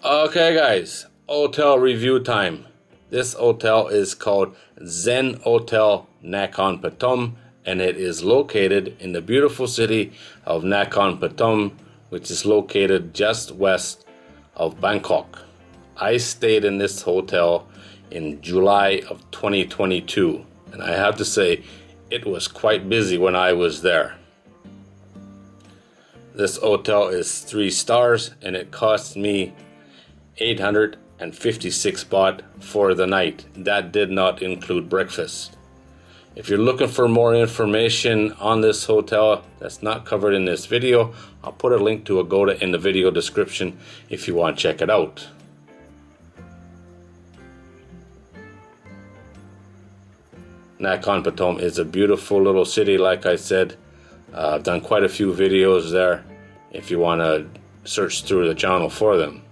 Okay guys, hotel review time. This hotel is called Zen Hotel Nakhon Pathom, and it is located in the beautiful city of Nakhon Pathom, which is located just west of Bangkok. I stayed in this hotel in July of 2022, and I have to say it was quite busy when I was there. This hotel is 3 stars and it cost me 856 baht for the night. That did not include breakfast. If you're looking for more information on this hotel that's not covered in this video, I'll put a link to Agoda in the video description if you want to check it out. Nakhon Pathom is a beautiful little city, like I said. I've done quite a few videos there if you want to search through the channel for them.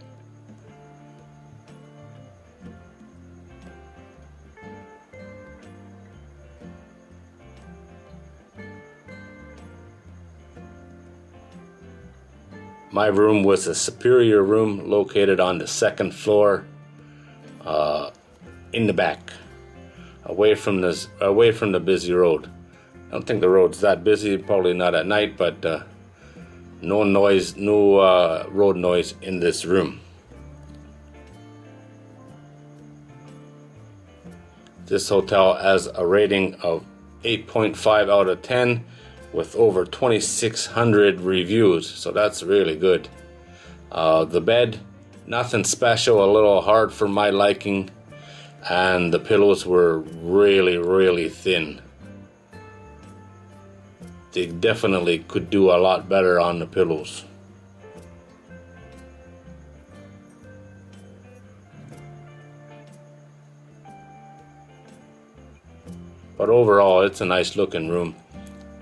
My room was a superior room located on the 2nd floor in the back, away from the busy road. I don't think the road's that busy, probably not at night, but no noise, no road noise in this room. This hotel has a rating of 8.5 out of 10 with over 2,600 reviews, so that's really good. The bed, nothing special, a little hard for my liking, and the pillows were really thin. They definitely could do a lot better on the pillows. But overall, it's a nice looking room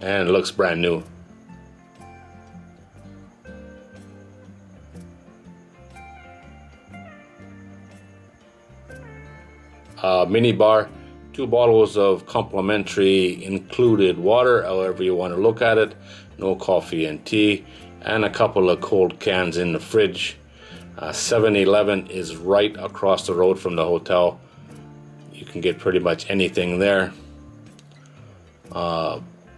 and it looks brand new. Mini bar, 2 bottles of complimentary included water, however you want to look at it, no coffee and tea, and a couple of cold cans in the fridge. 7-Eleven is right across the road from the hotel. You can get pretty much anything there.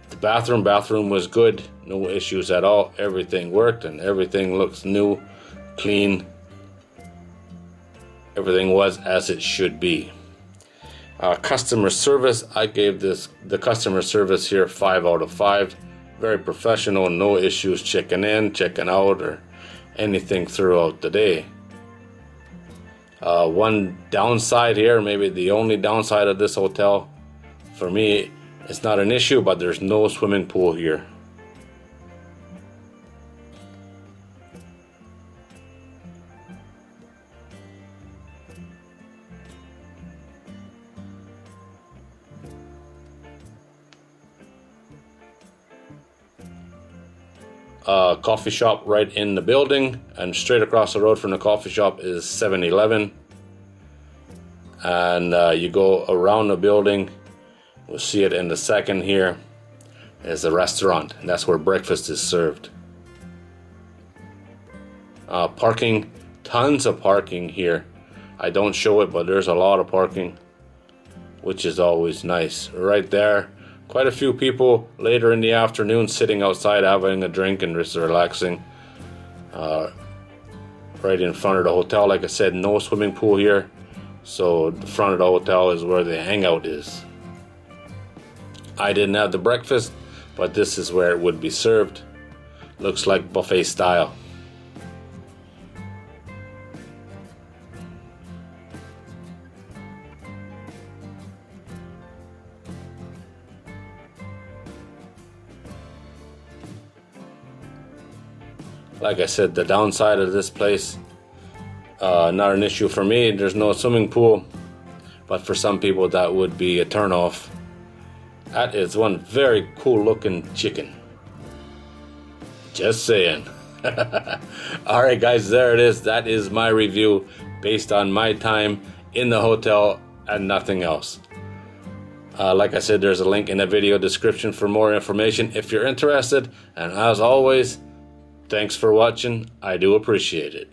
The bathroom was good, no issues at all. Everything worked and everything looks new, clean. Everything was as it should be. Customer service, I gave the customer service here 5 out of 5. Very professional, no issues checking in, checking out, or anything throughout the day. One downside here, maybe the only downside of this hotel, for me, it's not an issue, but there's no swimming pool here. Coffee shop right in the building, and straight across the road from the coffee shop is 7-Eleven. And you go around the building, we'll see it in the second here, is a restaurant, and that's where breakfast is served. Parking, tons of parking here. I don't show it, but there's a lot of parking, which is always nice. Right there, quite a few people later in the afternoon sitting outside having a drink and just relaxing. Right in front of the hotel, like I said, no swimming pool here, so the front of the hotel is where the hangout is. I didn't have the breakfast, but this is where it would be served. Looks like buffet style. Like I said, the downside of this place, not an issue for me. There's no swimming pool, but for some people that would be a turnoff. That is one very cool looking chicken. Just saying. Alright guys, there it is. That is my review based on my time in the hotel and nothing else. Like I said, there's a link in the video description for more information if you're interested. And as always, thanks for watching. I do appreciate it.